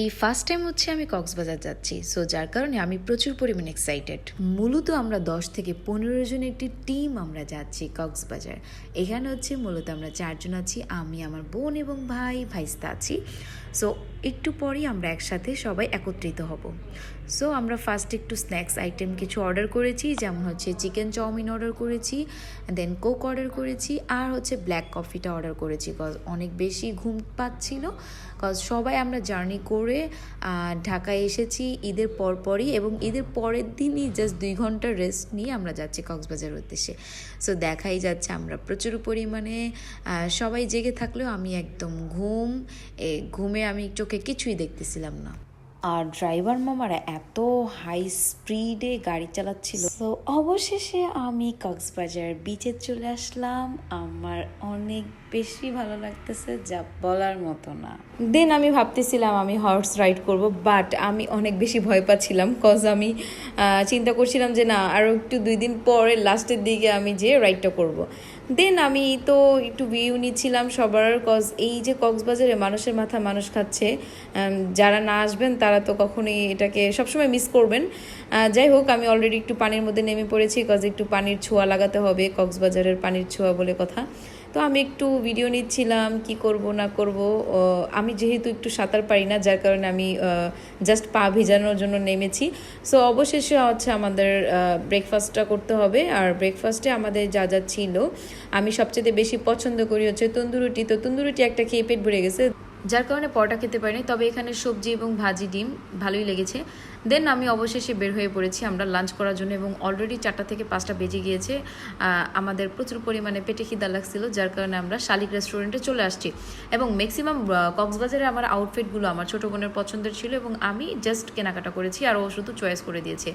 এই first time হচ্ছে আমি কক্সবাজার যাচ্ছি, সো যার কারণে আমি প্রচুর পরিমাণে এক্সাইটেড। মূলত আমরা 10 থেকে 15 জন একটি টিম আমরা যাচ্ছি কক্সবাজার। এখানে হচ্ছে মূলত আমরা 4 জন আছি, আমি, আমার বোন এবং ভাইস্তা আছি। সো একটু পরেই আমরা একসাথে সবাই একত্রিত হব। সো আমরা ফার্স্ট একটু স্ন্যাক্স আইটেম কিছু অর্ডার করেছি, যেমন হচ্ছে চিকেন চাউমিন অর্ডার করেছি, দেন কোক অর্ডার করেছি, আর হচ্ছে ব্ল্যাক কফিটা অর্ডার করেছি কজ অনেক বেশি ঘুম পাচ্ছিল। কজ সবাই আমরা জার্নি করে ঢাকায় এসেছি ঈদের পরপরই, এবং ঈদের পরের দিনই জাস্ট 2 ঘন্টার রেস্ট নিয়ে আমরা যাচ্ছি কক্সবাজার উদ্দেশ্যে। সো দেখাই যাচ্ছে আমরা প্রচুর পরিমাণে সবাই জেগে থাকলেও আমি একদম ঘুমে আমি চোখে কিছুই দেখতেছিলাম না। আর ড্রাইভার মামারা এত হাই স্পিডে গাড়ি চালাচ্ছিল। তো অবশেষে আমি কক্সবাজার বিচে চলে আসলাম। আমার অনেক বেশি ভালো লাগতেছে, যা বলার মতো না। দেন আমি ভাবতেছিলাম আমি হর্স রাইড করব, বাট আমি অনেক বেশি ভয় পাচ্ছিলাম কজ আমি চিন্তা করছিলাম যে না, আরও একটু 2 দিন পরে লাস্টের দিকে আমি যে রাইডটা করব। দেন আমি তো একটু ভিউ নিচ্ছিলাম সবার, কজ এই যে কক্সবাজারে মানুষের মাথা মানুষ খাচ্ছে, যারা না আসবেন তারা তো কখনোই এটাকে সবসময় মিস করবেন। যাই হোক, আমি অলরেডি একটু পানির মধ্যে নেমে পড়েছি, কজ একটু পানির ছোঁয়া লাগাতে হবে, কক্সবাজারের পানির ছোঁয়া বলে কথা। তো আমি একটু ভিডিও নিচ্ছিলাম কি করব না করব। আমি যেহেতু একটু সাঁতার পারি না, যার কারণে আমি জাস্ট পা ভিজানোর জন্য নেমেছি। সো অবশেষে হচ্ছে আমাদের ব্রেকফাস্টটা করতে হবে, আর ব্রেকফাস্টে আমাদের যা যা ছিল, আমি সবচেয়ে বেশি পছন্দ করি হচ্ছে তন্দুরুটি। তো তন্দুরুটি একটা খেয়ে পেট ভরে গেছে, যার কারণে পরোটা খেতে পারিনি, তবে এখানে সবজি এবং ভাজি ডিম ভালোই লেগেছে। দেন আমি অবশেষে বের হয়ে পড়েছি আমরা লাঞ্চ করার জন্য, এবং অলরেডি 4টা থেকে 5টা বেজে গিয়েছে। আমাদের প্রচুর পরিমাণে পেটে খিদা লাগছিল, যার কারণে আমরা শালিক রেস্টুরেন্টে চলে আসছি। এবং ম্যাক্সিমাম কক্সবাজারে আমার আউটফিটগুলো আমার ছোটো বোনের পছন্দের ছিল, এবং আমি জাস্ট কেনাকাটা করেছি, আর ও শুধু চয়েস করে দিয়েছে।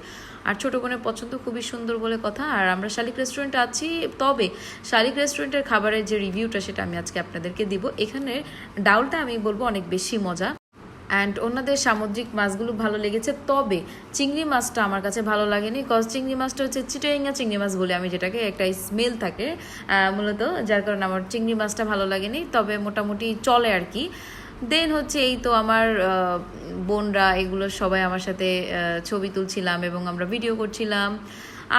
আর ছোটো বোনের পছন্দ খুবই সুন্দর বলে কথা। আর আমরা শালিক রেস্টুরেন্টে আছি, তবে শালিক রেস্টুরেন্টের খাবারের যে রিভিউটা সেটা আমি আজকে আপনাদেরকে দিব। এখানে ডাউলটা আমি বলবো অনেক বেশি মজা, অ্যান্ড ওনাদের সামুদ্রিক মাছগুলো ভালো লেগেছে। তবে চিংড়ি মাছটা আমার কাছে ভালো লাগেনি, কজ চিংড়ি মাছটা হচ্ছে চিটাঙ্গা চিংড়ি মাছ বলে আমি যেটাকে, একটা স্মেল থাকে মূলত, যার কারণে আমার চিংড়ি মাছটা ভালো লাগেনি। তবে মোটামুটি চলে আর কি। দেন হচ্ছে এই তো আমার বোনরা এগুলো সবাই আমার সাথে ছবি তুলছিলাম এবং আমরা ভিডিও করছিলাম।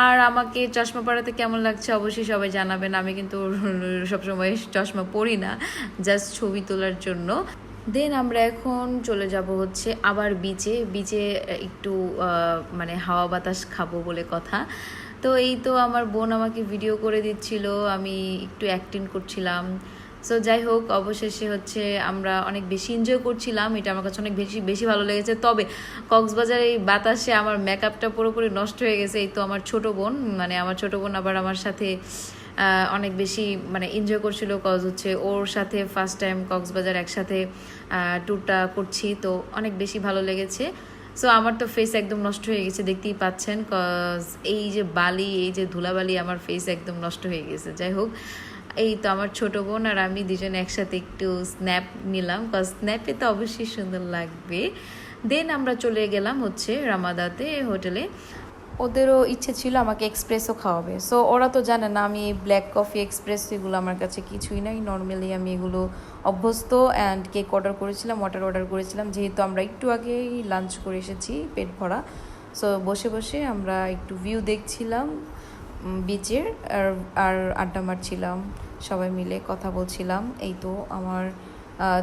আর আমাকে চশমা পরাতে কেমন লাগছে অবশ্যই সবাই জানাবেন। আমি কিন্তু সবসময় চশমা পরি না, জাস্ট ছবি তোলার জন্য। দেন আমরা এখন চলে যাব হচ্ছে আবার বিচে একটু মানে হাওয়া বাতাস খাবো বলে কথা। তো এই তো আমার বোন আমাকে ভিডিও করে দিচ্ছিল, আমি একটু অ্যাক্টিং করছিলাম। সো যাই হোক, অবশেষে হচ্ছে আমরা অনেক বেশি এনজয় করছিলাম, এটা আমার কাছে অনেক বেশি ভালো লেগেছে। তবে কক্সবাজারে এই বাতাসে আমার মেকআপটা পুরোপুরি নষ্ট হয়ে গেছে। এই তো আমার ছোট বোন আবার আমার সাথে অনেক বেশি মানে এনজয় করছিল, কজ হচ্ছে ওর সাথে ফার্স্ট টাইম কক্সবাজার একসাথে ট্যুরটা করছি, তো অনেক বেশি ভালো লেগেছে। সো আমার তো ফেস একদম নষ্ট হয়ে গেছে, দেখতেই পাচ্ছেন, কজ এই যে বালি, এই যে ধুলাবালি, আমার ফেস একদম নষ্ট হয়ে গেছে। যাই হোক, এই তো আমার ছোট বোন আর আমি দুজনে একসাথে একটু স্ন্যাপ নিলাম, কজ স্ন্যাপে তো অবশ্যই সুন্দর লাগবে। দেন আমরা চলে গেলাম হচ্ছে রামাদাতে হোটেলে। ওদেরও ইচ্ছে ছিল আমাকে এক্সপ্রেসও খাওয়াবে। সো ওরা তো জানে না আমি ব্ল্যাক কফি এক্সপ্রেস এগুলো আমার কাছে কিছুই নাই, নর্মালি আমি এগুলো অভ্যস্ত। অ্যান্ড কেক অর্ডার করেছিলাম, ওয়াটার অর্ডার করেছিলাম, যেহেতু আমরা একটু আগেই লাঞ্চ করে এসেছি পেট ভরা। সো বসে বসে আমরা একটু ভিউ দেখছিলাম বিচের, আর আড্ডা মারছিলাম, সবাই মিলে কথা বলছিলাম। এই তো আমার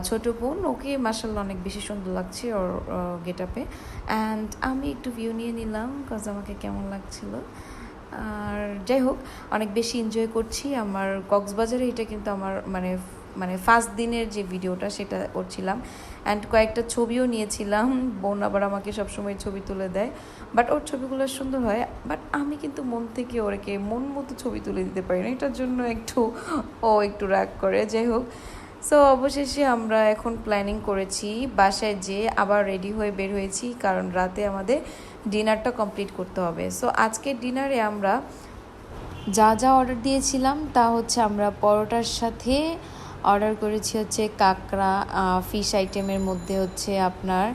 ছোট বোন, ওকে মাশাআল্লাহ অনেক বেশি সুন্দর লাগছে ওর গেট আপে। অ্যান্ড আমি একটু ভিউ নিয়ে নিলাম, কজ আমাকে কেমন লাগছিল। আর যাই হোক, অনেক বেশি এনজয় করছি। আমার কক্সবাজারে এটা কিন্তু আমার মানে ফার্স্ট দিনের যে ভিডিওটা সেটা করছিলাম, অ্যান্ড কয়েকটা ছবিও নিয়েছিলাম। বোন আবার আমাকে সবসময় ছবি তুলে দেয়, বাট ওর ছবিগুলো সুন্দর হয়, বাট আমি কিন্তু মন থেকে ওরকে মন মতো ছবি তুলে দিতে পারি না, এটার জন্য একটু রাগ করে। যাই হোক, সো অবশেষে আমরা এখন প্ল্যানিং করেছি বাসায় যেয়ে আবার রেডি হয়ে বের হয়েছি, কারণ রাতে আমাদের ডিনারটা কমপ্লিট করতে হবে। সো আজকের ডিনারে আমরা যা যা অর্ডার দিয়েছিলাম তা হচ্ছে আমরা পরোটার সাথে অর্ডার করেছি হচ্ছে কাঁকড়া, ফিশ আইটেমের মধ্যে হচ্ছে আপনার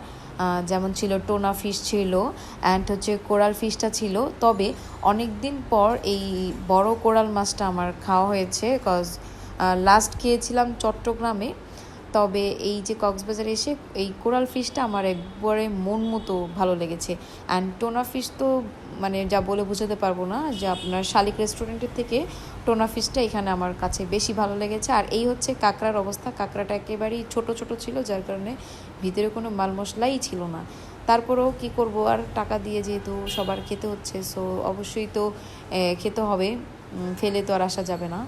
যেমন ছিল টোনা ফিশ ছিল, অ্যান্ড হচ্ছে কোরাল ফিশটা ছিল। তবে অনেক দিন পর এই বড় কোরাল মাছটা আমার খাওয়া হয়েছে, কজ লাস্ট খেয়েছিলাম চট্টগ্রামে। তবে এই যে কক্সবাজারে এসে এই কোরাল ফিশটা আমার একবারে মন মতো ভালো লেগেছে। অ্যান্ড টোনা ফিশ তো মানে যা বলে বোঝাতে পারবো না, যে আপনার শালিক রেস্টুরেন্টের থেকে টোনা ফিশটা এখানে আমার কাছে বেশি ভালো লেগেছে। আর এই হচ্ছে কাঁকড়ার অবস্থা, কাঁকড়াটা একেবারেই ছোট ছোট ছিল, যার কারণে ভিতরে কোনো মাল মশলাই ছিল না। তারপরেও কি করব, আর টাকা দিয়ে যেহেতু সবার খেতে হচ্ছে, সো অবশ্যই তো খেতে হবে, ফেলে তো আর আসা যাবে না।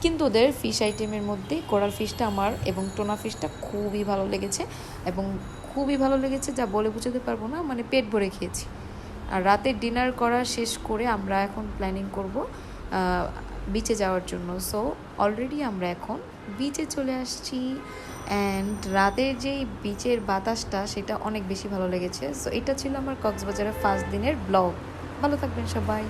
কিন্তু ওদের ফিশ আইটেমের মধ্যে কোরাল ফিশটা আমার এবং টোনা ফিশটা খুবই ভালো লেগেছে, এবং খুবই ভালো লেগেছে যা বলে বোঝাতে পারবো না, মানে পেট ভরে খেয়েছি। আর রাতের ডিনার করা শেষ করে আমরা এখন প্ল্যানিং করব বিচে যাওয়ার জন্য। সো অলরেডি আমরা এখন বিচে চলে আসছি, অ্যান্ড রাতের যেই বিচের বাতাসটা সেটা অনেক বেশি ভালো লেগেছে। সো এটা ছিল আমার কক্সবাজারের ফার্স্ট দিনের ব্লগ। ভালো থাকবেন সবাই।